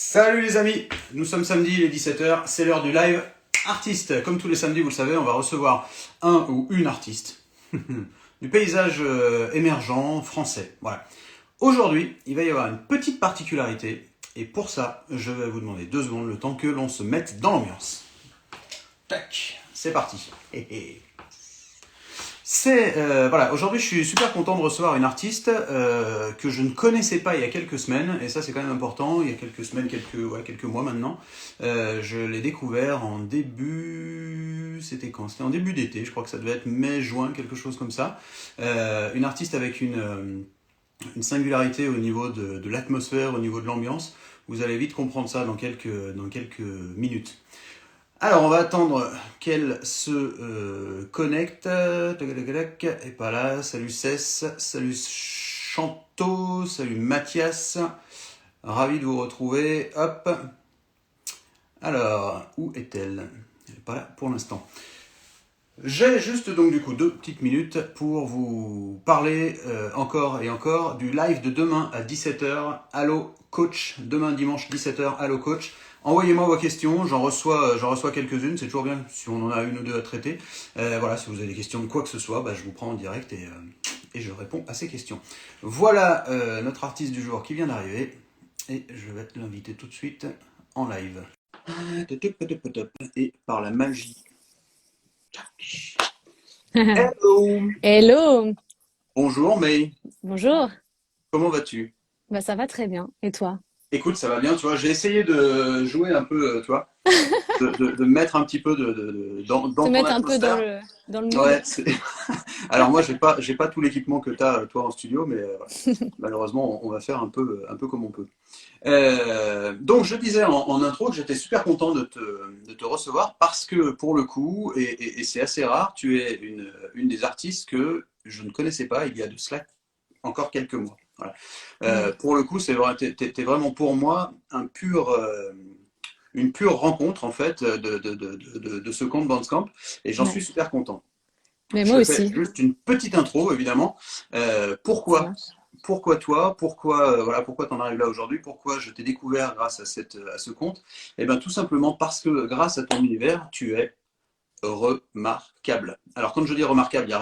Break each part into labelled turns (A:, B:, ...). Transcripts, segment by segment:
A: Salut les amis, nous sommes samedi, il est 17h, c'est l'heure du live artiste. Comme tous les samedis, vous le savez, on va recevoir un ou une artiste du paysage émergent français. Voilà. Aujourd'hui, il va y avoir une petite particularité et pour ça, je vais vous demander 2 secondes le temps que l'on se mette dans l'ambiance. Tac, c'est parti. Voilà, aujourd'hui je suis super content de recevoir une artiste que je ne connaissais pas il y a quelques semaines, et ça c'est quand même important, il y a quelques semaines, quelques mois maintenant. Je l'ai découvert en début... C'était quand? C'était en début d'été, je crois que ça devait être mai, juin, quelque chose comme ça. Une artiste avec une singularité au niveau de l'atmosphère, au niveau de l'ambiance. Vous allez vite comprendre ça dans quelques minutes. Alors, on va attendre qu'elle se connecte. Tac, et pas là. Salut Cess, salut Chanto, salut Mathias. Ravi de vous retrouver. Hop. Alors, où est-elle? Elle n'est pas là pour l'instant. J'ai juste donc du coup 2 petites minutes pour vous parler encore et encore du live de demain à 17h. Allo Coach, demain dimanche 17h, Allo Coach. Envoyez-moi vos questions, j'en reçois quelques-unes, c'est toujours bien si on en a une ou deux à traiter. Voilà, si vous avez des questions de quoi que ce soit, je vous prends en direct et je réponds à ces questions. Voilà notre artiste du jour qui vient d'arriver et je vais l'inviter tout de suite en live. Et par la magie. Hello!
B: Hello,
A: Bonjour May,
B: bonjour.
A: comment vas-tu?
B: Bah ça va très bien. Et toi?
A: Écoute, ça va bien, tu vois, j'ai essayé de jouer un peu, tu vois, de mettre un petit peu
B: Te
A: dans ton
B: mettre un peu
A: atmosphère.
B: dans le mood?
A: Ouais, alors moi, j'ai pas tout l'équipement que tu as, toi, en studio, mais voilà. Malheureusement, on va faire un peu comme on peut. Donc, je disais en intro que j'étais super content de te recevoir parce que, pour le coup, et c'est assez rare, tu es une des artistes que je ne connaissais pas il y a de cela encore quelques mois. Voilà.
B: Ouais,
A: Pour le coup, t'es vraiment pour moi une pure rencontre en fait de ce compte Bandcamp et j'en
B: ouais.
A: suis super content.
B: Mais
A: Je
B: moi
A: te fais
B: aussi,
A: juste une petite intro évidemment.
B: ça
A: Pourquoi?
B: marche.
A: Pourquoi toi? Pourquoi t'en arrives là aujourd'hui? Pourquoi je t'ai découvert grâce à ce compte? Eh bien tout simplement parce que grâce à ton univers, tu es remarquable. Alors quand je dis remarquable, il y a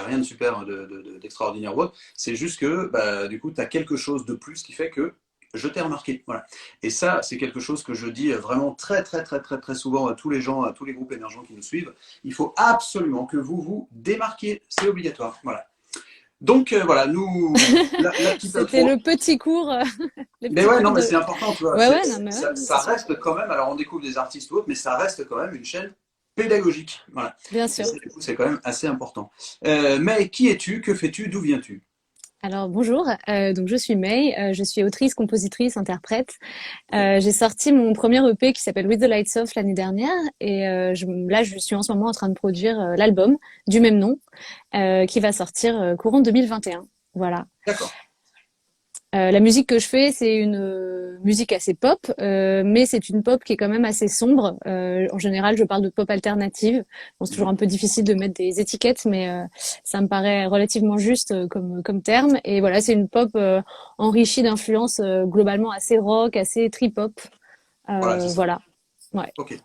A: rien de super, d'extraordinaire ou autre. C'est juste que du coup, tu as quelque chose de plus qui fait que je t'ai remarqué. Voilà. Et ça, c'est quelque chose que je dis vraiment très très très très très souvent à tous les gens, à tous les groupes émergents qui nous suivent. Il faut absolument que vous vous démarquiez. C'est obligatoire. Voilà. Donc voilà, la petite
B: C'était
A: intro.
B: le petit cours, les
A: Mais
B: petits
A: ouais, non,
B: cours
A: mais
B: de.
A: c'est important, tu vois.
B: Ouais, ouais, non, mais ouais, c'est
A: Ça
B: sûr.
A: reste quand même, alors on découvre des artistes ou autres, mais ça reste quand même une chaîne pédagogique. Voilà.
B: Bien
A: Et
B: sûr.
A: ça, du coup, c'est quand même assez important. Mais qui es-tu? Que fais-tu? D'où viens-tu?
B: Alors bonjour, donc je suis May, je suis autrice, compositrice, interprète.
A: Ok.
B: J'ai sorti mon premier EP qui s'appelle With the Lights Off l'année dernière et là je suis en ce moment en train de produire l'album du même nom qui va sortir courant 2021. Voilà.
A: D'accord.
B: La musique que je fais, c'est une musique assez pop, mais c'est une pop qui est quand même assez sombre. En général, je parle de pop alternative. Bon, c'est toujours
A: Mhm.
B: un peu difficile de mettre des étiquettes, mais ça me paraît relativement juste comme terme. Et voilà, c'est une pop enrichie d'influences globalement assez rock, assez trip-hop.
A: Voilà, c'est ça.
B: Voilà. Ouais.
A: Ok.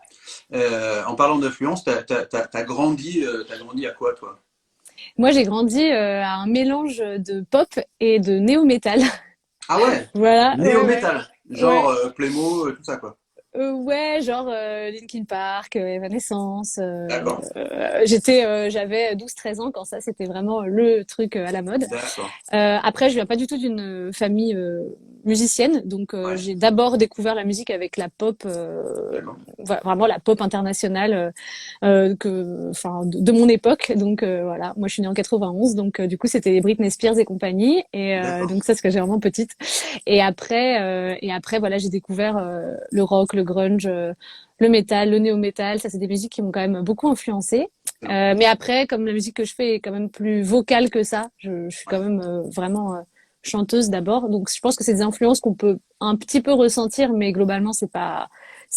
A: En parlant d'influence, t'as grandi à quoi, toi?
B: Moi, j'ai grandi à un mélange de pop et de néo-metal.
A: Ah ouais,
B: Voilà. Ouais, ouais.
A: néo-metal, genre
B: Ouais.
A: Playmo, tout ça, quoi.
B: Ouais, genre Linkin Park, Evanescence.
A: D'accord,
B: J'avais 12-13 ans quand ça, c'était vraiment le truc à la mode.
A: d'accord.
B: Après, je viens pas du tout d'une famille musicienne, donc
A: Ouais,
B: j'ai d'abord découvert la musique avec la pop,
A: d'accord.
B: vraiment la pop internationale enfin, de mon époque. Donc voilà, moi je suis née en 91, donc du coup c'était Britney Spears et compagnie, et
A: D'accord.
B: donc ça c'est que j'ai vraiment petite. Et après voilà, j'ai découvert le rock, le grunge, le métal, le néo-métal. Ça c'est des musiques qui m'ont quand même beaucoup influencée.
A: Bien.
B: Mais après, comme la musique que je fais est quand même plus vocale que ça, je suis
A: Ouais.
B: quand même vraiment chanteuse d'abord. Donc je pense que c'est des influences qu'on peut un petit peu ressentir, mais globalement c'est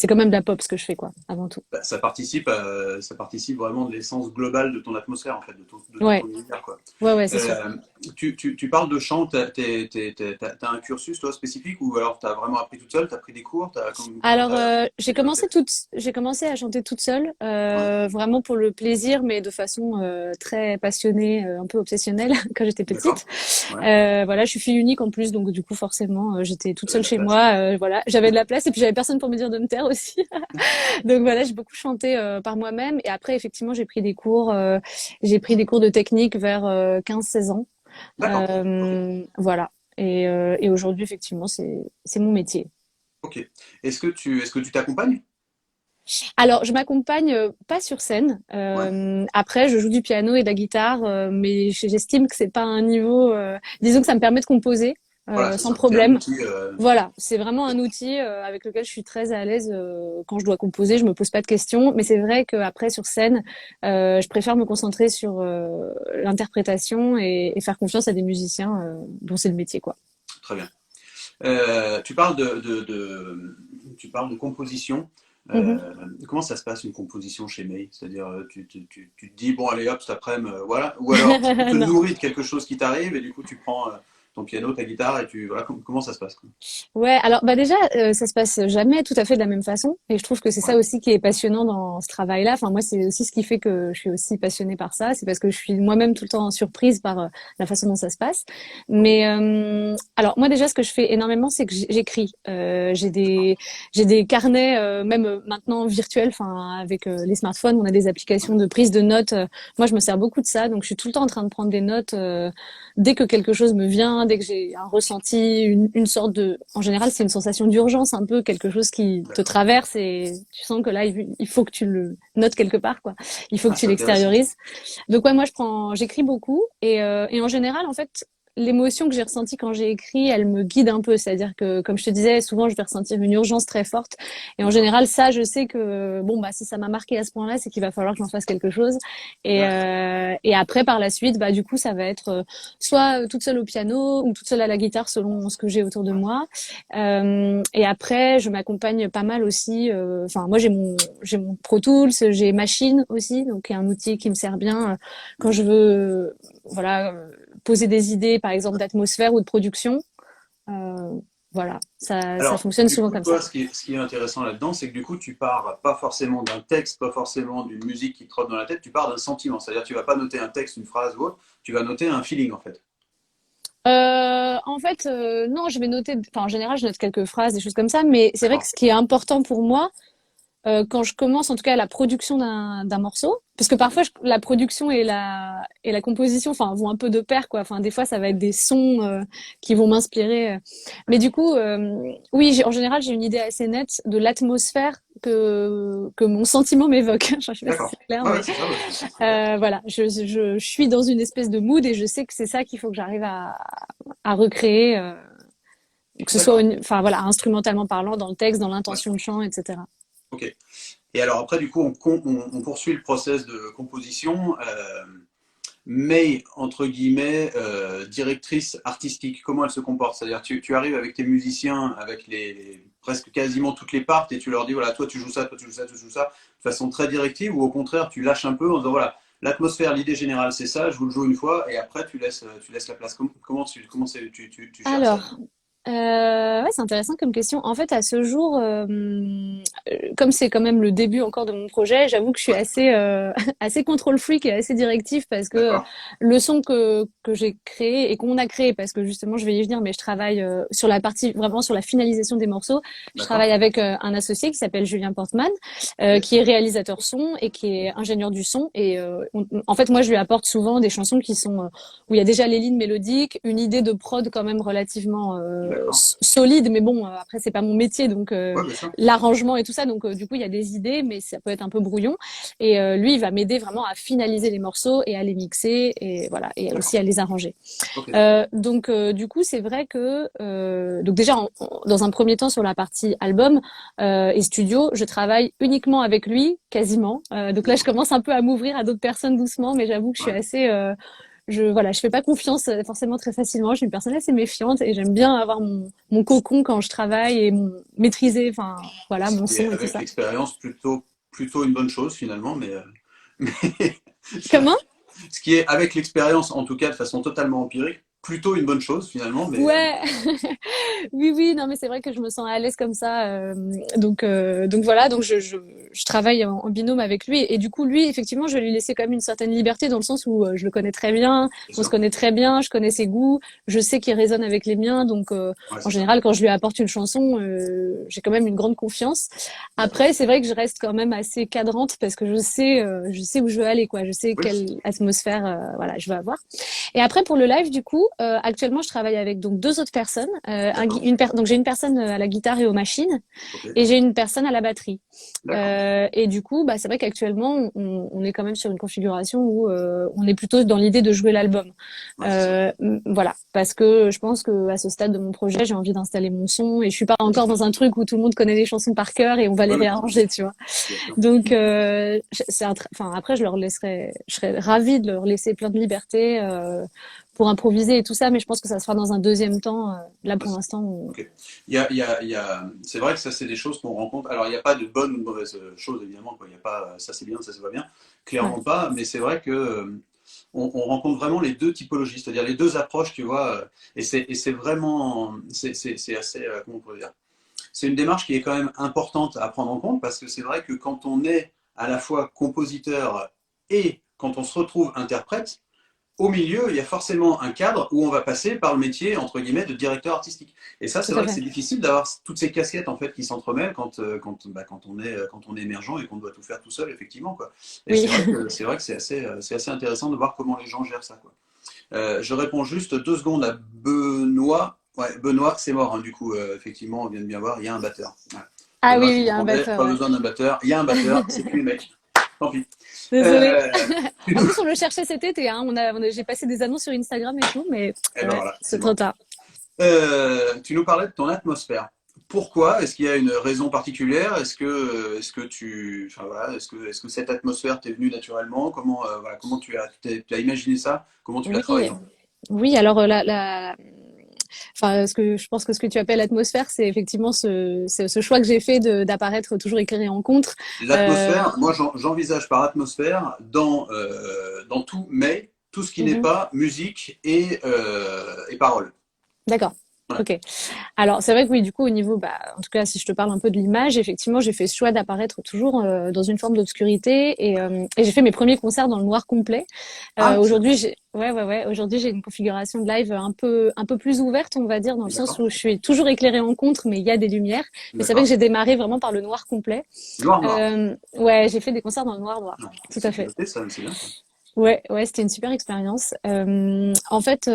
B: quand même de la pop ce que je fais quoi, avant tout.
A: Ça participe vraiment de l'essence globale de ton atmosphère, en fait, de ton
B: Ouais,
A: univers, quoi.
B: ouais, ouais, c'est
A: Euh,
B: sûr.
A: tu parles de chant, t'as un cursus toi spécifique ou alors t'as vraiment appris toute seule, t'as pris des cours, comment
B: Alors,
A: t'as fait?
B: j'ai commencé à chanter toute seule,
A: Ouais,
B: vraiment pour le plaisir, mais de façon très passionnée, un peu obsessionnelle quand j'étais petite.
A: d'accord. Ouais,
B: Voilà, je suis fille unique en plus, donc du coup forcément, j'étais toute
A: t'avais
B: seule
A: de la
B: chez
A: place.
B: moi. Voilà, j'avais de la place et puis j'avais personne pour me dire de me taire aussi. Donc voilà, j'ai beaucoup chanté par moi-même. Et après, effectivement, j'ai pris des cours. J'ai pris des cours de technique vers 15-16 ans.
A: D'accord. Ok.
B: Voilà. Et aujourd'hui, effectivement, c'est mon métier.
A: Ok. Est-ce que tu t'accompagnes?
B: Alors, je m'accompagne pas sur scène.
A: Ouais.
B: Après, je joue du piano et de la guitare, mais j'estime que c'est pas un niveau. Disons que ça me permet de composer
A: Voilà, c'est
B: sans
A: ça. C'est un
B: problème.
A: outil.
B: Voilà, c'est vraiment un outil avec lequel je suis très à l'aise quand je dois composer. Je me pose pas de questions, mais c'est vrai qu'après sur scène, je préfère me concentrer sur l'interprétation et faire confiance à des musiciens dont c'est le métier, quoi.
A: Très bien. Tu parles tu parles de composition.
B: Mhm.
A: Comment ça se passe une composition chez May? C'est-à-dire, tu te dis, bon, allez hop, cet après-midi, voilà. Ou alors, tu te
B: Non.
A: nourris de quelque chose qui t'arrive et du coup, tu prends ton piano, ta guitare et voilà, comment ça se passe, quoi.
B: Ouais, alors bah déjà, ça se passe jamais tout à fait de la même façon, et je trouve que c'est ça
A: Ouais,
B: aussi qui est passionnant dans ce travail-là. Enfin moi, c'est aussi ce qui fait que je suis aussi passionnée par ça, c'est parce que je suis moi-même tout le temps surprise par la façon dont ça se passe.
A: ok,
B: Mais alors moi déjà, ce que je fais énormément, c'est que j'écris. J'ai des carnets, même maintenant virtuels. Enfin avec les smartphones, on a des
A: ouais,
B: applications de prise de notes. Moi, je me sers beaucoup de ça, donc je suis tout le temps en train de prendre des notes. Dès que quelque chose me vient, dès que j'ai un ressenti, une sorte de, en général, c'est une sensation d'urgence, un peu quelque chose qui te
A: d'accord.
B: traverse et tu sens que là, il faut que tu le notes quelque part, quoi. Il faut que
A: Ah,
B: tu
A: c'est intéressant ça.
B: l'extériorises. Donc ouais, moi, j'écris beaucoup et en général, en fait, l'émotion que j'ai ressentie quand j'ai écrit, elle me guide un peu. C'est-à-dire que, comme je te disais, souvent, je vais ressentir une urgence très forte. Et en
A: D'accord,
B: général, ça, je sais que, bon, bah, si ça m'a marqué à ce point-là, c'est qu'il va falloir que j'en fasse quelque chose.
A: d'accord,
B: Et après, par la suite, bah, du coup, ça va être soit toute seule au piano ou toute seule à la guitare selon ce que j'ai autour de
A: ouais,
B: moi. Et après, je m'accompagne pas mal aussi. Enfin, moi, j'ai mon Pro Tools, j'ai Machine aussi, donc il y a un outil qui me sert bien quand je veux, voilà, poser des idées, par exemple d'atmosphère ou de production. Euh, voilà, ça
A: alors,
B: fonctionne
A: du
B: souvent
A: coup,
B: comme ça.
A: toi, ce qui est intéressant là-dedans, c'est que du coup, tu pars pas forcément d'un texte, pas forcément d'une musique qui te trotte dans la tête, tu pars d'un sentiment. C'est-à-dire, tu vas pas noter un texte, une phrase ou autre, tu vas noter un feeling, en fait.
B: En fait, non, je vais noter. Enfin, en général, je note quelques phrases, des choses comme ça. Mais c'est vrai que
A: D'accord,
B: ce qui est important pour moi, quand je commence en tout cas la production d'un morceau, parce que
A: ouais,
B: parfois la production et la composition enfin vont un peu de pair quoi. Enfin des fois ça va être des sons qui vont m'inspirer. Mais du coup oui, en général j'ai une idée assez nette de l'atmosphère que mon sentiment m'évoque. Je sais pas si
A: d'accord.
B: c'est clair
A: Ouais, ouais,
B: mais
A: c'est ça, ouais, c'est très clair.
B: voilà, je suis dans une espèce de mood et je sais que c'est ça qu'il faut que j'arrive à recréer que ce soit
A: D'accord,
B: enfin voilà, instrumentalement parlant dans le texte, dans
A: ouais,
B: l'intention de chant, etc.
A: ok. Et alors, après, du coup, on poursuit le process de composition. Mais, entre guillemets, directrice artistique, comment elle se comporte? C'est-à-dire, tu arrives avec tes musiciens, avec presque quasiment toutes les parts, et tu leur dis, voilà, toi tu joues ça, toi tu joues ça, toi tu joues ça, de façon très directive, ou au contraire, tu lâches un peu en disant, voilà, l'atmosphère, l'idée générale, c'est ça, je vous le joue une fois, et après, tu laisses la place. Tu gères ça?
B: Alors, ouais, c'est intéressant comme question. En fait, à ce jour, comme c'est quand même le début encore de mon projet, j'avoue que je suis
A: Ouais,
B: assez, assez contrôle freak et assez directif parce que
A: d'accord,
B: le son que j'ai créé et qu'on a créé, parce que justement, je vais y venir, mais je travaille sur la partie, vraiment sur la finalisation des morceaux. Je
A: d'accord,
B: travaille avec un associé qui s'appelle Julien Portman,
A: yes,
B: qui est réalisateur son et qui est ingénieur du son. Et en fait, moi, je lui apporte souvent des chansons qui sont où il y a déjà les lignes mélodiques, une idée de prod quand même relativement
A: d'accord,
B: solide, mais bon, après c'est pas mon métier, donc
A: ouais, bien sûr,
B: l'arrangement et tout ça, donc du coup il y a des idées, mais ça peut être un peu brouillon. Et lui, il va m'aider vraiment à finaliser les morceaux et à les mixer et voilà, et
A: d'accord,
B: aussi à les arranger.
A: ok,
B: Donc du coup, c'est vrai que donc déjà dans un premier temps sur la partie album et studio, je travaille uniquement avec lui, quasiment. Donc là, je
A: d'accord,
B: commence un peu à m'ouvrir à d'autres personnes doucement, mais j'avoue que je suis
A: ouais,
B: assez voilà, je fais pas confiance forcément très facilement. Je suis une personne assez méfiante et j'aime bien avoir mon cocon quand je travaille et maîtriser, enfin, voilà,
A: ce
B: mon
A: qui est
B: son et tout
A: avec
B: ça.
A: l'expérience plutôt une bonne chose finalement, mais
B: Comment?
A: Ce qui est, avec l'expérience, en tout cas de façon totalement empirique, plutôt une bonne chose finalement. Mais
B: Ouais, oui, oui, non, mais c'est vrai que je me sens à l'aise comme ça. Donc voilà, donc je travaille en binôme avec lui. Et du coup, lui, effectivement, je vais lui laisser quand même une certaine liberté dans le sens où je le connais très bien,
A: c'est
B: on se
A: ça.
B: connaît très bien, je connais ses goûts, je sais qu'il résonne avec les miens. Donc
A: Ouais,
B: en
A: c'est ça.
B: général, quand je lui apporte une chanson, j'ai quand même une grande confiance.
A: D'accord.
B: Après, c'est vrai que je reste quand même assez cadrante parce que je sais où je veux aller, quoi. Je sais
A: Oui.
B: quelle atmosphère, voilà, je veux avoir. Et après, pour le live, du coup, actuellement, je travaille avec donc deux autres personnes.
A: D'accord.
B: Donc j'ai une personne à la guitare et aux machines,
A: Ok.
B: et j'ai une personne à la batterie.
A: D'accord.
B: Et du coup, bah, c'est vrai qu'actuellement, on est quand même sur une configuration où on est plutôt dans l'idée de jouer l'album.
A: Ouais, c'est ça.
B: Voilà, parce que je pense que à ce stade de mon projet, j'ai envie d'installer mon son et je suis pas encore dans un truc où tout le monde connaît les chansons par cœur et on va les
A: Oui, oui,
B: réarranger, tu vois.
A: bien sûr.
B: Donc, enfin, après, je serais ravie de leur laisser plein de liberté pour improviser et tout ça, mais je pense que ça se fera dans un deuxième temps. Là,
A: Ouais,
B: pour l'instant,
A: ok. C'est vrai que ça, c'est des choses qu'on rencontre. Alors, il n'y a pas de bonne ou de mauvaise chose, évidemment, quoi. Il y a pas, ça c'est bien, ça c'est pas bien.
B: ouais,
A: Clairement pas. Mais c'est vrai que on rencontre vraiment les deux typologies, c'est-à-dire les deux approches, tu vois. Et c'est vraiment, c'est assez, comment on pourrait dire. C'est une démarche qui est quand même importante à prendre en compte parce que c'est vrai que quand on est à la fois compositeur et quand on se retrouve interprète, au milieu, il y a forcément un cadre où on va passer par le métier, entre guillemets, de directeur artistique. Et ça, c'est
B: tout à
A: vrai que
B: fait.
A: c'est difficile d'avoir toutes ces casquettes en fait, qui s'entremêlent quand on est émergent et qu'on doit tout faire tout seul, effectivement. Quoi. Et
B: Oui.
A: c'est vrai que c'est assez intéressant de voir comment les gens gèrent ça. Quoi. Je réponds juste 2 secondes à Benoît. Ouais, Benoît, c'est mort, hein, du coup, effectivement, on vient de bien voir, il y a un batteur. Ouais.
B: Ah oui,
A: Benoît
B: oui,
A: qui
B: il y a un
A: répondait,
B: batteur,
A: pas
B: ouais.
A: besoin d'un batteur, il y a un batteur, c'est plus le mec. Tant pis.
B: Désolée.
A: Euh, tu
B: En
A: nous...
B: plus, on le cherchait cet été, hein. J'ai passé des annonces sur Instagram et tout, mais
A: Eh ben
B: ouais,
A: voilà, c'est
B: c'est trop
A: mort.
B: tard.
A: Tu nous parlais de ton atmosphère. Pourquoi? Est-ce qu'il y a une raison particulière? Est-ce que tu, enfin voilà, est-ce que cette atmosphère t'est venue naturellement? Comment, voilà, comment tu as imaginé ça? Comment tu l'as
B: Oui,
A: travaillé en fait?
B: oui. Alors enfin, je pense que ce que tu appelles atmosphère, c'est effectivement ce choix que j'ai fait d'apparaître toujours éclairé en contre. Euh,
A: L'atmosphère, moi j'envisage par atmosphère dans tout, mais tout ce qui n'est
B: mhm.
A: pas musique et parole.
B: D'accord.
A: Voilà.
B: Ok. Alors c'est vrai que oui, du coup au niveau, bah, en tout cas si je te parle un peu de l'image, effectivement j'ai fait ce choix d'apparaître toujours dans une forme d'obscurité et j'ai fait mes premiers concerts dans le noir complet.
A: Ah, c'est
B: Aujourd'hui ouais, aujourd'hui j'ai une configuration de live un peu plus ouverte, on va dire, dans le sens
A: d'accord,
B: où je suis toujours éclairée en contre, mais il y a des lumières. Mais c'est vrai que
A: d'accord.
B: j'ai démarré vraiment par le noir complet.
A: Noir, noir.
B: Ouais, j'ai fait des concerts dans le noir noir,
A: Non,
B: tout à
A: c'est
B: fait.
A: piloté, ça, mais c'est bien ça.
B: Ouais, ouais, c'était une super expérience. En fait,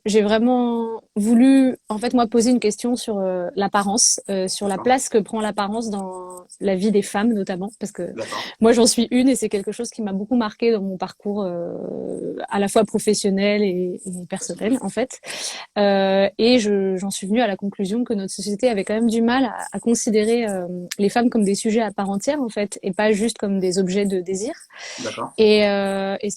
B: j'ai vraiment voulu, en fait, moi, poser une question sur l'apparence, sur la
A: D'accord,
B: place que prend l'apparence dans la vie des femmes, notamment, parce que
A: d'accord,
B: moi, j'en suis une et c'est quelque chose qui m'a beaucoup marqué dans mon parcours, à la fois professionnel et
A: ouais, c'est bien.
B: personnel, en fait. J'en suis venue à la conclusion que notre société avait quand même du mal à considérer les femmes comme des sujets à part entière, en fait, et pas juste comme des objets de désir.
A: D'accord.
B: Et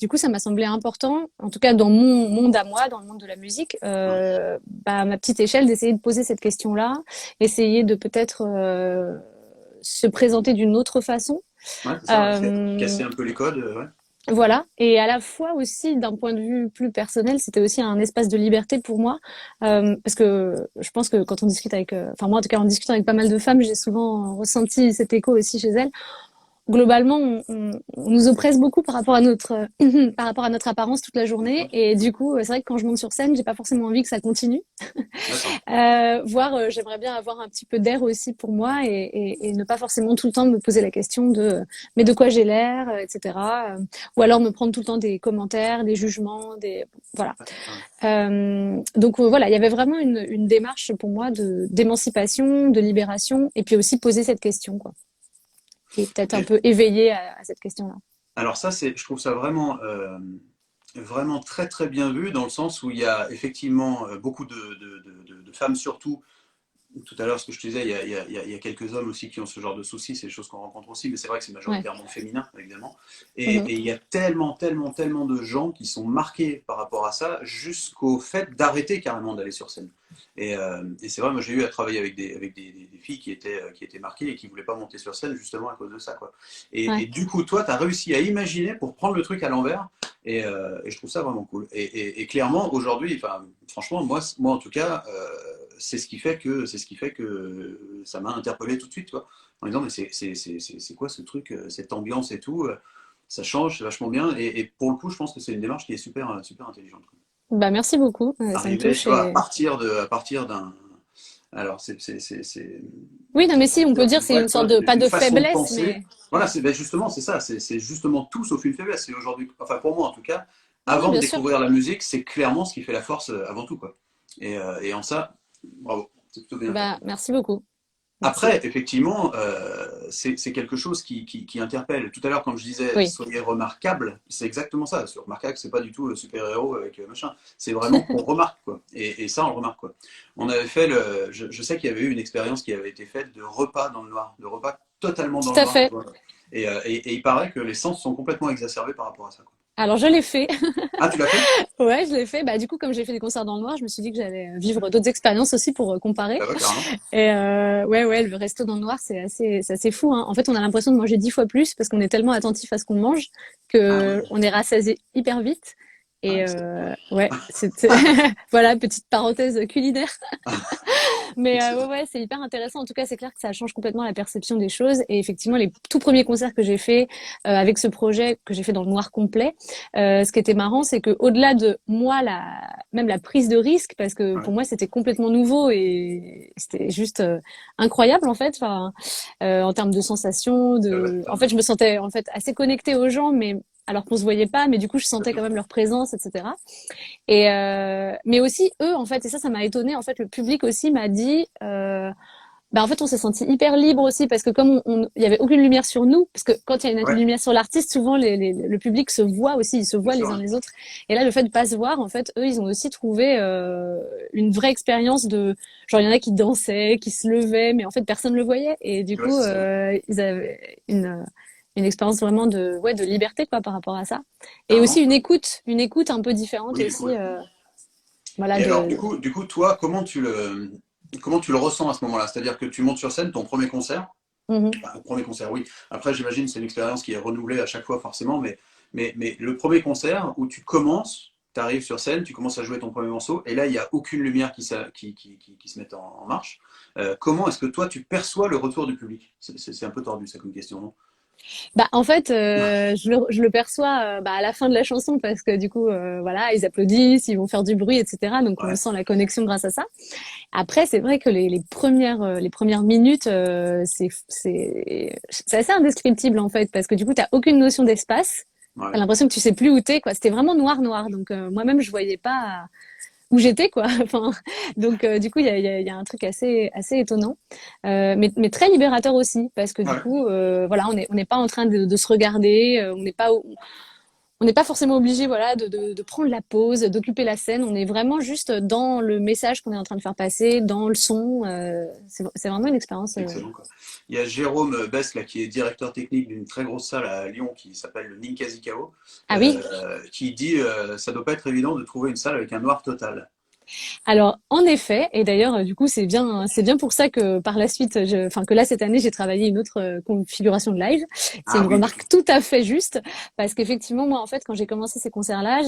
B: du coup, ça m'a semblé important, en tout cas dans mon monde à moi, dans le monde de la musique,
A: Ouais,
B: bah, à ma petite échelle, d'essayer de poser cette question-là, essayer de peut-être se présenter d'une autre façon.
A: ouais, c'est ça, ouais.
B: Euh,
A: Casser un peu les codes, ouais.
B: voilà. Et à la fois aussi, d'un point de vue plus personnel, c'était aussi un espace de liberté pour moi, parce que je pense que quand on discute avec, enfin moi en tout cas, en discutant avec pas mal de femmes, j'ai souvent ressenti cet écho aussi chez elles globalement, on nous oppresse beaucoup par rapport à notre par rapport à notre apparence toute la journée.
A: D'accord,
B: Et du coup, c'est vrai que quand je monte sur scène, j'ai pas forcément envie que ça continue.
A: d'accord.
B: Voire, j'aimerais bien avoir un petit peu d'air aussi pour moi et ne pas forcément tout le temps me poser la question de mais de quoi j'ai l'air, etc. Ou alors me prendre tout le temps des commentaires, des jugements, des voilà.
A: Ouais.
B: Donc voilà, il y avait vraiment une démarche pour moi de d'émancipation, de libération, et puis aussi poser cette question, quoi, et peut-être
A: Ok.
B: un peu éveillé à cette question-là.
A: Alors ça, je trouve ça vraiment, vraiment très très bien vu dans le sens où il y a effectivement beaucoup de femmes surtout tout à l'heure, ce que je te disais, il y a quelques hommes aussi qui ont ce genre de soucis, c'est des choses qu'on rencontre aussi, mais c'est vrai que c'est
B: Ouais.
A: majoritairement féminin, évidemment.
B: Mhm.
A: Et il y a tellement, tellement, tellement de gens qui sont marqués par rapport à ça, jusqu'au fait d'arrêter carrément d'aller sur scène. Et c'est vrai, moi j'ai eu à travailler avec des filles qui étaient marquées et qui ne voulaient pas monter sur scène justement à cause de ça, quoi. Et
B: Ouais.
A: du coup, toi, tu as réussi à imaginer pour prendre le truc à l'envers, et je trouve ça vraiment cool. Et clairement, aujourd'hui, enfin, franchement, moi en tout cas, c'est ce qui fait que ça m'a interpellé tout de suite, toi, en disant, mais c'est quoi ce truc, cette ambiance et tout, ça change, c'est vachement bien. Et pour le coup, je pense que c'est une démarche qui est super, super intelligente, quoi.
B: Bah, merci beaucoup. Ça me
A: Arriver,
B: touche
A: tu vois, à
B: et
A: partir d'un. Alors,
B: oui, non, mais si,
A: comment
B: on peut
A: dire,
B: dire c'est
A: ouais,
B: une
A: tu vois,
B: sorte de pas
A: d'une
B: de
A: façon de
B: faiblesse,
A: penser.
B: mais
A: Voilà, ben justement, c'est ça, c'est justement tout sauf une faiblesse. C'est aujourd'hui, enfin pour moi en tout cas,
B: oui, oui,
A: avant de
B: bien sûr.
A: découvrir la musique, c'est clairement ce qui fait la force avant tout, quoi. Et en ça, bravo, c'est plutôt bien fait.
B: Bah, merci beaucoup. Merci.
A: Après, effectivement, c'est quelque chose qui interpelle. Tout à l'heure, quand je disais
B: Oui,
A: soyez remarquable, c'est exactement ça. Remarquable, c'est pas du tout le super-héros avec machin. C'est vraiment qu'on remarque, quoi. Et ça, on le remarque, quoi. On avait fait je sais qu'il y avait eu une expérience qui avait été faite de repas dans le noir, de repas totalement dans
B: tout
A: le
B: à
A: noir, tu
B: fait.
A: vois. Et il paraît que les sens sont complètement exacerbés par rapport à ça, quoi.
B: Alors, je l'ai fait.
A: Ah, tu l'as fait?
B: Ouais, je l'ai fait. Bah, du coup, comme j'ai fait des concerts dans le noir, je me suis dit que j'allais vivre d'autres expériences aussi pour comparer.
A: Bah ouais, carrément.
B: Et ouais, ouais, le resto dans le noir, c'est assez fou, hein. En fait, on a l'impression de manger 10 fois plus parce qu'on est tellement attentif à ce qu'on mange
A: Ah
B: que
A: ouais,
B: on est rassasié hyper vite.
A: ah,
B: Et
A: excellent.
B: ouais, c'était voilà, petite parenthèse culinaire. Mais ouais,
A: Excellent.
B: ouais, c'est hyper intéressant. En tout cas, c'est clair que ça change complètement la perception des choses. Et effectivement, les tout premiers concerts que j'ai fait avec ce projet que j'ai fait dans le noir complet, ce qui était marrant, c'est que au-delà de moi, même la prise de risque, parce que
A: Ouais,
B: pour moi, c'était complètement nouveau et c'était juste incroyable en fait. Enfin, en termes de sensations,
A: ouais, ouais,
B: en
A: totalement.
B: fait, je me sentais en fait assez connectée aux gens, mais alors qu'on se voyait pas, mais du coup, je sentais quand même leur présence, etc. Et mais aussi eux en fait, et ça m'a étonné en fait, le public aussi m'a dit bah en fait on s'est senti hyper libre aussi parce que comme il y avait aucune lumière sur nous parce que quand il y a une
A: Ouais,
B: lumière sur l'artiste souvent le public se voit aussi, ils se
A: bien
B: voient
A: sûr,
B: les uns
A: ouais.
B: les autres et là le fait de pas se voir en fait eux ils ont aussi trouvé une vraie expérience de genre il y en a qui dansaient qui se levaient mais en fait personne le voyait et du
A: Ouais,
B: coup
A: c'est ça.
B: ils avaient une expérience vraiment de ouais de liberté quoi par rapport à ça et
A: Carrément.
B: aussi une écoute un peu différente
A: Oui, du coup,
B: aussi
A: ouais.
B: voilà
A: Et alors,
B: de
A: du coup, toi, comment tu le ressens à ce moment-là? C'est-à-dire que tu montes sur scène, ton premier concert,
B: Mhm.
A: enfin, le premier concert, oui. Après, j'imagine c'est une expérience qui est renouvelée à chaque fois, forcément, mais le premier concert où tu commences, tu arrives sur scène, tu commences à jouer ton premier morceau, et là, il n'y a aucune lumière qui se met en marche. Comment est-ce que toi, tu perçois le retour du public? C'est un peu tordu, ça, comme question, non?
B: Bah, en fait, je le perçois bah, à la fin de la chanson parce que du coup, voilà, ils applaudissent, ils vont faire du bruit, etc. Donc on
A: Ouais,
B: sent la connexion grâce à ça. Après, c'est vrai que les premières minutes, c'est assez indescriptible en fait parce que du coup, t'as aucune notion d'espace. T'as
A: ouais.
B: l'impression que tu sais plus où t'es, quoi. C'était vraiment noir, noir. Donc moi-même, je voyais pas où j'étais, quoi. Enfin, donc du coup, il y a un truc assez étonnant, mais très libérateur aussi, parce que du
A: Ouais.
B: coup, voilà, on n'est pas en train de se regarder, on n'est pas forcément obligé, voilà, de prendre la pause, d'occuper la scène. On est vraiment juste dans le message qu'on est en train de faire passer, dans le son. C'est vraiment une expérience.
A: Excellent, quoi. Il y a Jérôme Bess, là, qui est directeur technique d'une très grosse salle à Lyon qui s'appelle le Ninkasi-Kao,
B: Ah oui,
A: qui dit ça doit pas être évident de trouver une salle avec un noir total.
B: alors, en effet, et d'ailleurs, du coup, c'est bien pour ça que par la suite, enfin que là cette année, j'ai travaillé une autre configuration de live. C'est
A: Ah
B: une
A: oui, d'accord.
B: remarque tout à fait juste parce qu'effectivement, moi, en fait, quand j'ai commencé ces concerts-là,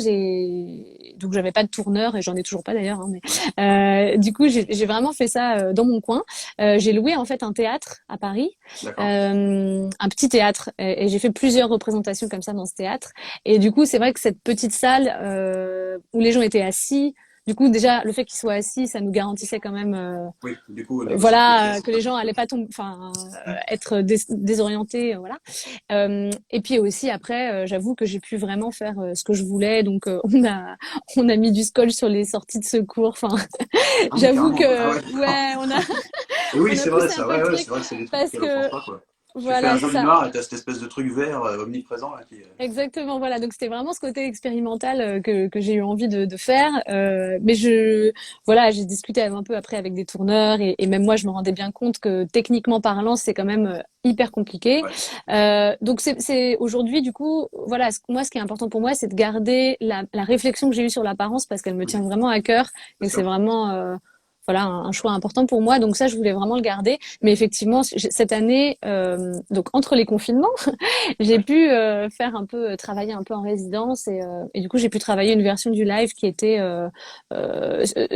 B: donc j'avais pas de tourneur et j'en ai toujours pas d'ailleurs. Hein, mais
A: Ouais,
B: du coup, j'ai vraiment fait ça dans mon coin. J'ai loué en fait un théâtre à Paris,
A: d'accord.
B: un petit théâtre, et j'ai fait plusieurs représentations comme ça dans ce théâtre. Et du coup, c'est vrai que cette petite salle où les gens étaient assis. Du coup, déjà, le fait qu'ils soient assis, ça nous garantissait quand même,
A: Oui, du coup, au niveau sécurité,
B: voilà,
A: c'est
B: que les
A: pas.
B: gens allaient pas tomber, enfin, être désorientés, voilà. Et puis aussi après, j'avoue que j'ai pu vraiment faire ce que je voulais. Donc, on a mis du scotch sur les sorties de secours. Enfin,
A: Ah oui,
B: j'avoue
A: carrément. Ah
B: que,
A: ouais, d'accord.
B: ouais,
A: Et oui,
B: on a
A: c'est vrai
B: poussé
A: ça.
B: un peu
A: Ouais,
B: le
A: ouais,
B: truc
A: c'est vrai que c'est des trucs
B: parce
A: auxquels on pense
B: que
A: pas, quoi. Tu fais un
B: Voilà, c'est
A: joli
B: ça.
A: noir et t'as cette espèce de truc vert omniprésent là qui.
B: Exactement, voilà. Donc c'était vraiment ce côté expérimental que j'ai eu envie de faire. Mais voilà, j'ai discuté un peu après avec des tourneurs et même moi, je me rendais bien compte que techniquement parlant, c'est quand même hyper compliqué.
A: Ouais,
B: Donc c'est aujourd'hui, du coup, voilà. Moi, ce qui est important pour moi, c'est de garder la réflexion que j'ai eue sur l'apparence parce qu'elle me tient
A: mhm,
B: vraiment à cœur
A: bien
B: et c'est
A: sûr.
B: vraiment voilà un choix important pour moi. Donc ça, je voulais vraiment le garder. Mais effectivement, cette année, donc entre les confinements. J'ai
A: Ouais,
B: pu faire un peu travailler un peu en résidence et du coup j'ai pu travailler une version du live qui était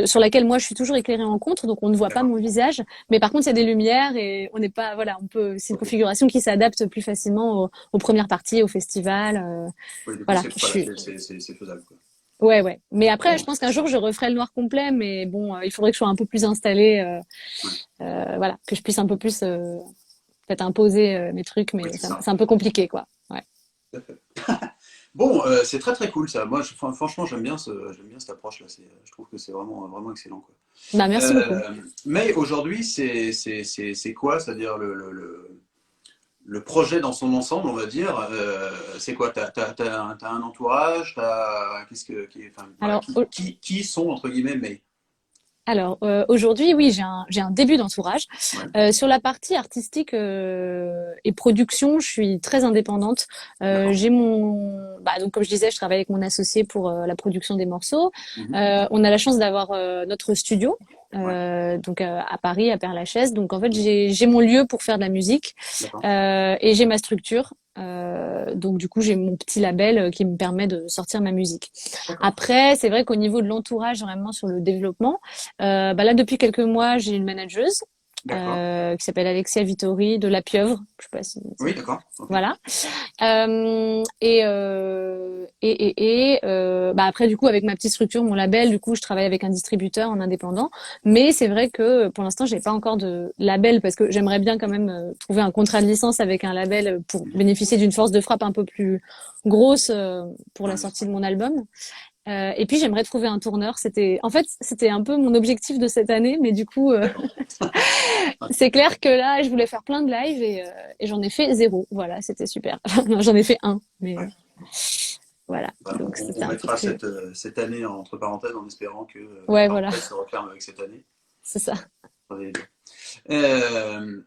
B: sur laquelle moi je suis toujours éclairée en contre donc on ne voit pas
A: d'accord.
B: mon visage mais par contre il y a des lumières et on n'est pas voilà on peut c'est une
A: Ok.
B: configuration qui s'adapte plus facilement aux premières parties au festival
A: Oui, du coup,
B: voilà je suis
A: c'est faisable, quoi.
B: ouais mais après je
A: Bon,
B: pense qu'un jour je referai le noir complet mais bon il faudrait que je sois un peu plus installée
A: ouais,
B: voilà que je puisse un peu plus peut-être imposer mes trucs
A: oui,
B: mais
A: c'est ça.
B: c'est un peu compliqué quoi ouais.
A: Tout à fait. Bon, c'est très très cool ça. Moi, franchement, j'aime bien cette approche-là. Je trouve que c'est vraiment excellent, quoi.
B: Bah merci beaucoup.
A: Mais aujourd'hui, c'est quoi? C'est-à-dire le projet dans son ensemble, on va dire. C'est quoi? T'as un entourage, enfin, voilà,
B: Alors,
A: qui sont entre guillemets, mais
B: aujourd'hui, oui, j'ai un début d'entourage.
A: ouais,
B: Sur la partie artistique et production, je suis très indépendante.
A: d'accord.
B: Donc comme je disais, je travaille avec mon associé pour la production des morceaux.
A: Mhm,
B: On a la chance d'avoir notre studio.
A: ouais,
B: À Paris, à Père-Lachaise. Donc en fait, j'ai mon lieu pour faire de la musique
A: d'accord.
B: et j'ai ma structure. Donc du coup, j'ai mon petit label qui me permet de sortir ma musique.
A: D'accord.
B: Après, c'est vrai qu'au niveau de l'entourage, vraiment sur le développement, là depuis quelques mois, j'ai une manageuse
A: D'accord.
B: qui s'appelle Alexia Vittori de La Pieuvre. Je sais pas si
A: Oui, d'accord. Ok.
B: voilà. Après du coup avec ma petite structure, mon label, du coup je travaille avec un distributeur en indépendant. Mais c'est vrai que pour l'instant j'ai pas encore de label parce que j'aimerais bien quand même trouver un contrat de licence avec un label pour
A: Mhm,
B: bénéficier d'une force de frappe un peu plus grosse pour
A: ouais,
B: la
A: bien
B: sortie
A: sûr.
B: de mon album. Et puis j'aimerais trouver un tourneur. En fait, c'était un peu mon objectif de cette année, mais du coup,
A: D'accord. Ouais.
B: c'est clair que là, je voulais faire plein de lives et j'en ai fait zéro. Voilà, c'était super. Non, j'en ai fait un, mais
A: Ouais.
B: voilà.
A: Bah,
B: Donc
A: on
B: c'était un peu
A: mettra
B: plus.
A: cette année entre parenthèses en espérant que la
B: Ouais, voilà,
A: parenthèse se referme avec cette année.
B: c'est ça.
A: Croisez les doigts. Euh,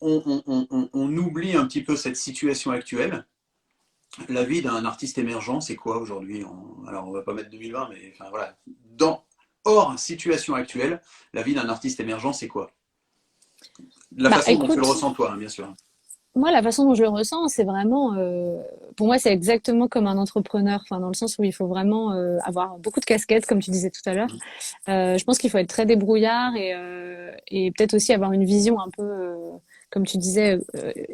A: on oublie un petit peu cette situation actuelle. La vie d'un artiste émergent, c'est quoi aujourd'hui? Alors, on va pas mettre 2020, mais enfin voilà. Hors situation actuelle, la vie d'un artiste émergent, c'est quoi? La
B: Bah
A: façon dont tu le
B: écoute,
A: ressens toi, hein, bien sûr.
B: moi la façon dont je le ressens, c'est vraiment, pour moi, c'est exactement comme un entrepreneur. Enfin, dans le sens où il faut vraiment avoir beaucoup de casquettes, comme tu disais tout à l'heure. Je pense qu'il faut être très débrouillard et peut-être aussi avoir une vision un peu, comme tu disais,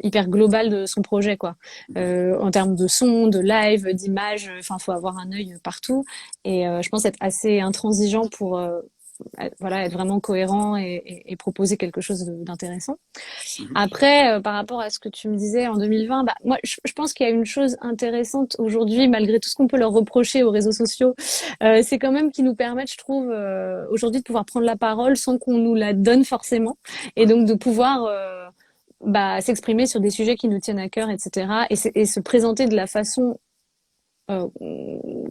B: hyper globale de son projet, quoi. En termes de son, de live, d'image. Enfin, faut avoir un œil partout. Et je pense être assez intransigeant pour voilà être vraiment cohérent et proposer quelque chose d'intéressant.
A: Mhm.
B: Après, par rapport à ce que tu me disais en 2020, bah, moi, je pense qu'il y a une chose intéressante aujourd'hui, malgré tout ce qu'on peut leur reprocher aux réseaux sociaux, c'est quand même qu'ils nous permettent, je trouve, aujourd'hui de pouvoir prendre la parole sans qu'on nous la donne forcément, et
A: Ouais,
B: donc de pouvoir s'exprimer sur des sujets qui nous tiennent à cœur, etc., et se présenter de la façon euh,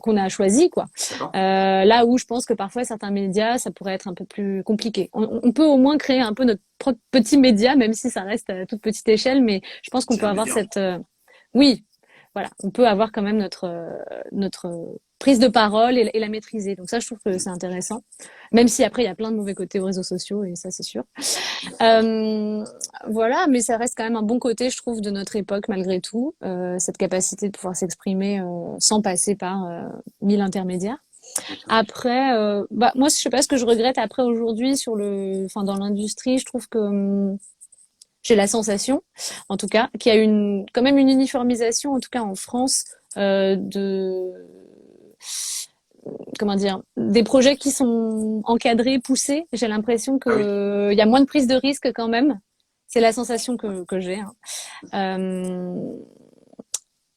B: qu'on a choisi quoi.
A: d'accord.
B: Là où je pense que parfois certains médias ça pourrait être un peu plus compliqué. On peut au moins créer un peu notre propre petit média même si ça reste à toute petite échelle mais je pense qu'on
A: C'est
B: peut
A: un
B: avoir
A: média.
B: cette oui voilà on peut avoir quand même notre prise de parole et la maîtriser donc ça je trouve que c'est intéressant même si après il y a plein de mauvais côtés aux réseaux sociaux et ça c'est sûr euh, voilà, mais ça reste quand même un bon côté, je trouve, de notre époque malgré tout, cette capacité de pouvoir s'exprimer sans passer par 1000 intermédiaires.
A: Bien sûr.
B: Après, moi, je sais pas ce que je regrette après aujourd'hui enfin, dans l'industrie, je trouve que j'ai la sensation, en tout cas, qu'il y a quand même une uniformisation, en tout cas en France, de comment dire, des projets qui sont encadrés, poussés. J'ai l'impression
A: Ah oui,
B: que il y a moins de prise de risque quand même. C'est la sensation que j'ai. Hein. Euh,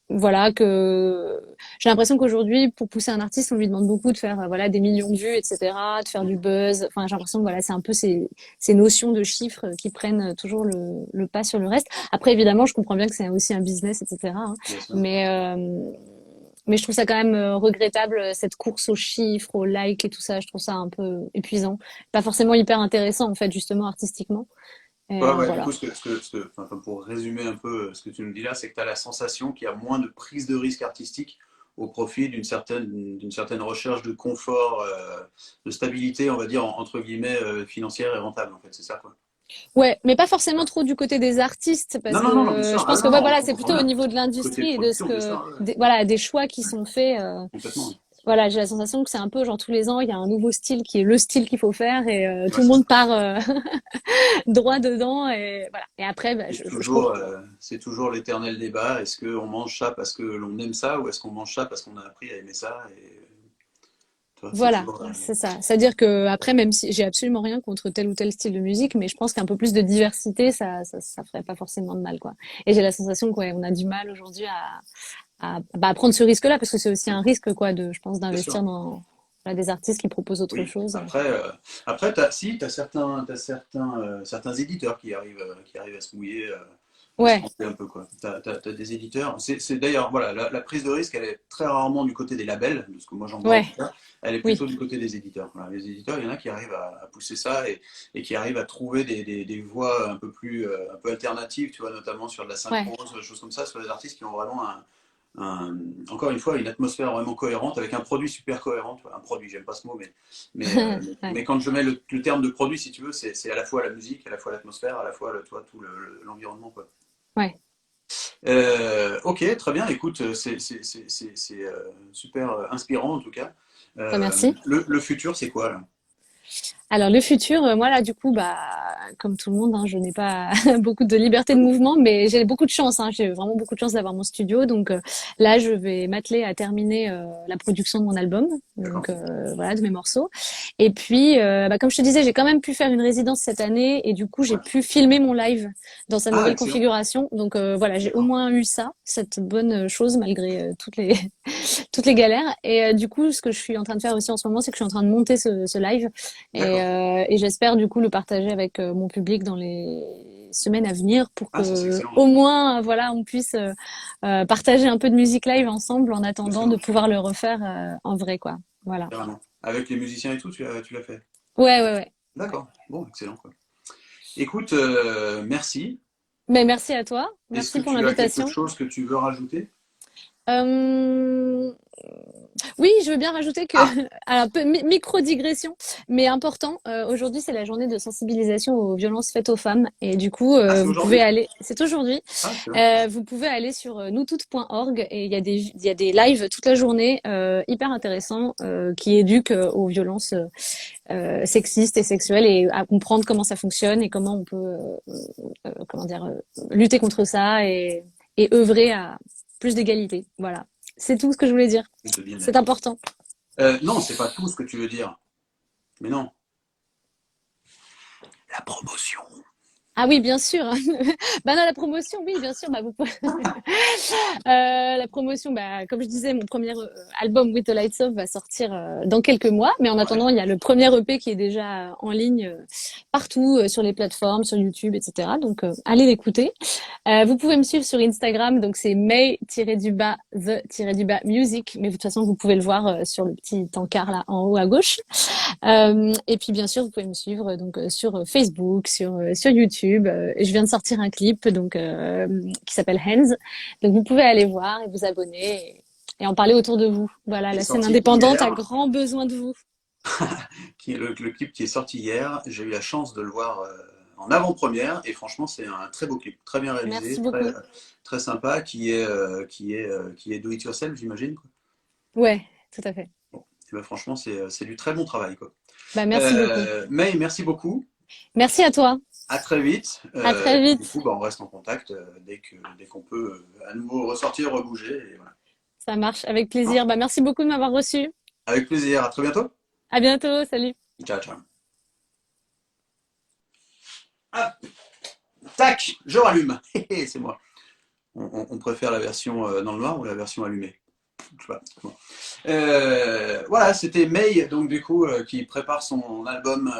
B: voilà, que j'ai l'impression qu'aujourd'hui, pour pousser un artiste, on lui demande beaucoup de faire, voilà, des millions de vues, etc., de faire du buzz. Enfin, j'ai l'impression que voilà, c'est un peu ces notions de chiffres qui prennent toujours le pas sur le reste. Après, évidemment, je comprends bien que c'est aussi un business, etc., hein.
A: Bien sûr.
B: Mais, mais je trouve ça quand même regrettable, cette course aux chiffres, aux likes et tout ça. Je trouve ça un peu épuisant. Pas forcément hyper intéressant, en fait, justement, artistiquement. Et
A: Ouais, ouais, du
B: voilà.
A: coup, enfin, pour résumer un peu ce que tu nous dis là, c'est que tu as la sensation qu'il y a moins de prise de risque artistique au profit d'une certaine recherche de confort, de stabilité, on va dire, entre guillemets, financière et rentable, en fait, c'est ça, quoi.
B: Ouais, mais pas forcément trop du côté des artistes, parce
A: Non, non, non, non, bien
B: que
A: sûr.
B: je
A: Ah
B: pense que
A: non,
B: ouais,
A: non,
B: voilà,
A: on
B: c'est
A: comprend
B: plutôt au
A: bien.
B: niveau de
A: Côté
B: l'industrie et de ce
A: production, bien
B: que,
A: sûr, ouais,
B: voilà, des choix qui sont faits.
A: complètement.
B: Voilà, j'ai la sensation que c'est un peu genre tous les ans, il y a un nouveau style qui est le style qu'il faut faire et
A: Ouais,
B: tout le
A: c'est ça.
B: monde part droit dedans et voilà. Et après, bah, je comprends.
A: C'est toujours l'éternel débat. Est-ce qu'on mange ça parce que l'on aime ça ou est-ce qu'on mange ça parce qu'on a appris à aimer ça et, tu vois, c'est
B: Voilà,
A: toujours.
B: c'est ça. C'est-à-dire que après, même si j'ai absolument rien contre tel ou tel style de musique, mais je pense qu'un peu plus de diversité, ça ferait pas forcément de mal, quoi. Et j'ai la sensation qu'on a du mal aujourd'hui à prendre ce risque-là, parce que c'est aussi un risque, quoi, je pense,
A: Bien sûr.
B: d'investir dans voilà, des artistes qui proposent autre
A: Oui.
B: chose.
A: Après, si, tu as certains éditeurs qui arrivent à se mouiller, à se
B: Ouais,
A: tromper un peu, quoi. T'as des éditeurs. C'est d'ailleurs, voilà, la prise de risque, elle est très rarement du côté des labels, de ce que moi j'en vois en
B: ouais,
A: tout cas. Elle est
B: oui.
A: plutôt du côté des éditeurs. Voilà, les éditeurs, il y en a qui arrivent à pousser ça et qui arrivent à trouver des voies un peu alternatives, tu vois, notamment sur de la
B: Ouais.
A: synchro, sur des choses comme ça, sur des artistes qui ont vraiment encore une fois, une atmosphère vraiment cohérente, avec un produit super cohérent. Tu vois, un produit, j'aime pas ce mot,
B: Ouais.
A: mais quand je mets le terme de produit, si tu veux, c'est à la fois la musique, à la fois l'atmosphère, à la fois tu vois, tout l'environnement, quoi.
B: Ouais.
A: Ok, très bien. Écoute, super inspirant en tout cas.
B: Bah, merci.
A: Le futur, c'est quoi là?
B: Alors le futur, moi là du coup, bah comme tout le monde, hein, je n'ai pas beaucoup de liberté de mouvement, mais j'ai beaucoup de chance. Hein, j'ai vraiment beaucoup de chance d'avoir mon studio. Donc là, je vais m'atteler à terminer la production de mon album,
A: D'accord.
B: donc voilà, de mes morceaux. Et puis, bah, comme je te disais, j'ai quand même pu faire une résidence cette année, et du coup, j'ai
A: Ouais.
B: pu filmer mon live dans sa
A: Ah,
B: nouvelle
A: excellent.
B: configuration. Donc voilà, j'ai au
A: D'accord.
B: moins eu ça, cette bonne chose malgré toutes les toutes les galères. Et du coup, ce que je suis en train de faire aussi en ce moment, c'est que je suis en train de monter ce live
A: D'accord.
B: et j'espère du coup le partager avec mon public dans les semaines à venir pour
A: Ah, ça c'est
B: que
A: excellent.
B: au moins voilà on puisse partager un peu de musique live ensemble en attendant de
A: Excellent.
B: pouvoir le refaire en vrai quoi. Voilà.
A: Carrément. Avec les musiciens et tout, tu l'as fait.
B: Ouais ouais ouais.
A: D'accord. Bon, excellent, quoi. Écoute, merci.
B: Mais merci à toi.
A: Est-ce que
B: Merci pour
A: tu as quelque
B: l'invitation.
A: chose que tu veux rajouter?
B: Euh, Oui, je veux bien rajouter que,
A: Ah,
B: alors, micro-digression, mais important, aujourd'hui, c'est la journée de sensibilisation aux violences faites aux femmes. Et du coup,
A: ah c'est
B: vous pouvez
A: aujourd'hui?
B: aller, c'est aujourd'hui,
A: Ah, excellent.
B: vous pouvez aller sur noustoutes.org et il y a des lives toute la journée, hyper intéressants, qui éduquent aux violences sexistes et sexuelles et à comprendre comment ça fonctionne et comment on peut, comment dire, lutter contre ça et œuvrer à plus d'égalité. Voilà. C'est tout ce que je voulais dire.
A: Plus de
B: C'est
A: bien-être.
B: important.
A: Non, c'est pas tout ce que tu veux dire. Mais non. La promotion.
B: Ah oui, bien sûr. Bah non, la promotion, oui, bien sûr. Bah, vous pouvez... la promotion, bah, comme je disais, mon premier album With the Lights Off va sortir dans quelques mois. Mais en
A: Ouais,
B: attendant, il y a le premier EP qui est déjà en ligne partout sur les plateformes, sur YouTube, etc. Donc, allez l'écouter. Vous pouvez me suivre sur Instagram. Donc, c'est May-the-music. Mais de toute façon, vous pouvez le voir sur le petit encart là en haut à gauche. Et puis bien sûr, vous pouvez me suivre donc sur Facebook, sur YouTube. Je viens de sortir un clip donc qui s'appelle Hands. Donc vous pouvez aller voir et vous abonner et en parler autour de vous. Voilà,
A: qui est
B: la scène
A: sorti
B: indépendante a
A: hier,
B: grand besoin de vous.
A: qui est le clip qui est sorti hier. J'ai eu la chance de le voir en avant-première et franchement, c'est un très beau clip, très bien
B: Merci
A: réalisé,
B: beaucoup.
A: très sympa, qui est do it yourself, j'imagine, quoi.
B: Ouais, tout à fait.
A: Bon, et ben, franchement, c'est du très bon travail, quoi.
B: Bah merci beaucoup.
A: May, merci beaucoup.
B: Merci à toi.
A: À très vite.
B: À
A: Et
B: très
A: puis, du
B: vite.
A: coup, bah, on reste en contact dès qu'on peut à nouveau ressortir, rebouger. Et voilà.
B: Ça marche avec
A: Hein.
B: plaisir. Bah merci beaucoup de m'avoir reçu.
A: Avec plaisir. À très bientôt.
B: À bientôt. Salut.
A: Ciao, ciao. Hop, tac, je rallume. C'est moi. on préfère la version dans le noir ou la version allumée? Je sais pas. Bon. Voilà, c'était May, donc du coup, qui prépare son album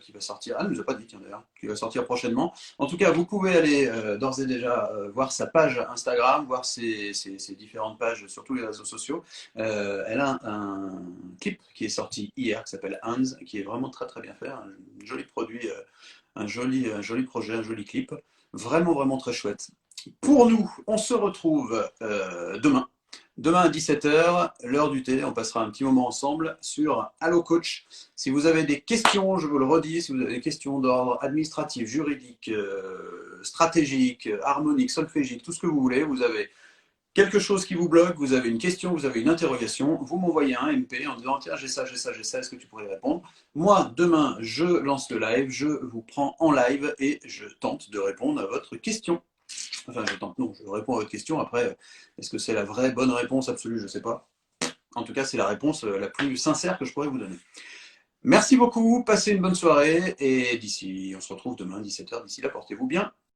A: qui va sortir. Ah, elle nous a pas dit, tiens d'ailleurs, qui va sortir prochainement. En tout cas, vous pouvez aller d'ores et déjà voir sa page Instagram, voir ses différentes pages sur tous les réseaux sociaux. Elle a un clip qui est sorti hier qui s'appelle Hands, qui est vraiment très très bien fait, un joli produit, un joli projet, un joli clip, vraiment vraiment très chouette. Pour nous, on se retrouve demain. Demain à 17h, l'heure du thé, on passera un petit moment ensemble sur Allo Coach. Si vous avez des questions, je vous le redis, si vous avez des questions d'ordre administratif, juridique, stratégique, harmonique, solfégique, tout ce que vous voulez, vous avez quelque chose qui vous bloque, vous avez une question, vous avez une interrogation, vous m'envoyez un MP en disant tiens, j'ai ça, j'ai ça, j'ai ça, est-ce que tu pourrais répondre? Moi, demain, je lance le live, je vous prends en live et je tente de répondre à votre question. Enfin, je tente, non, je réponds à votre question. Après, est-ce que c'est la vraie bonne réponse absolue? Je ne sais pas. En tout cas, c'est la réponse la plus sincère que je pourrais vous donner. Merci beaucoup, passez une bonne soirée et d'ici, on se retrouve demain 17h. D'ici là, portez-vous bien.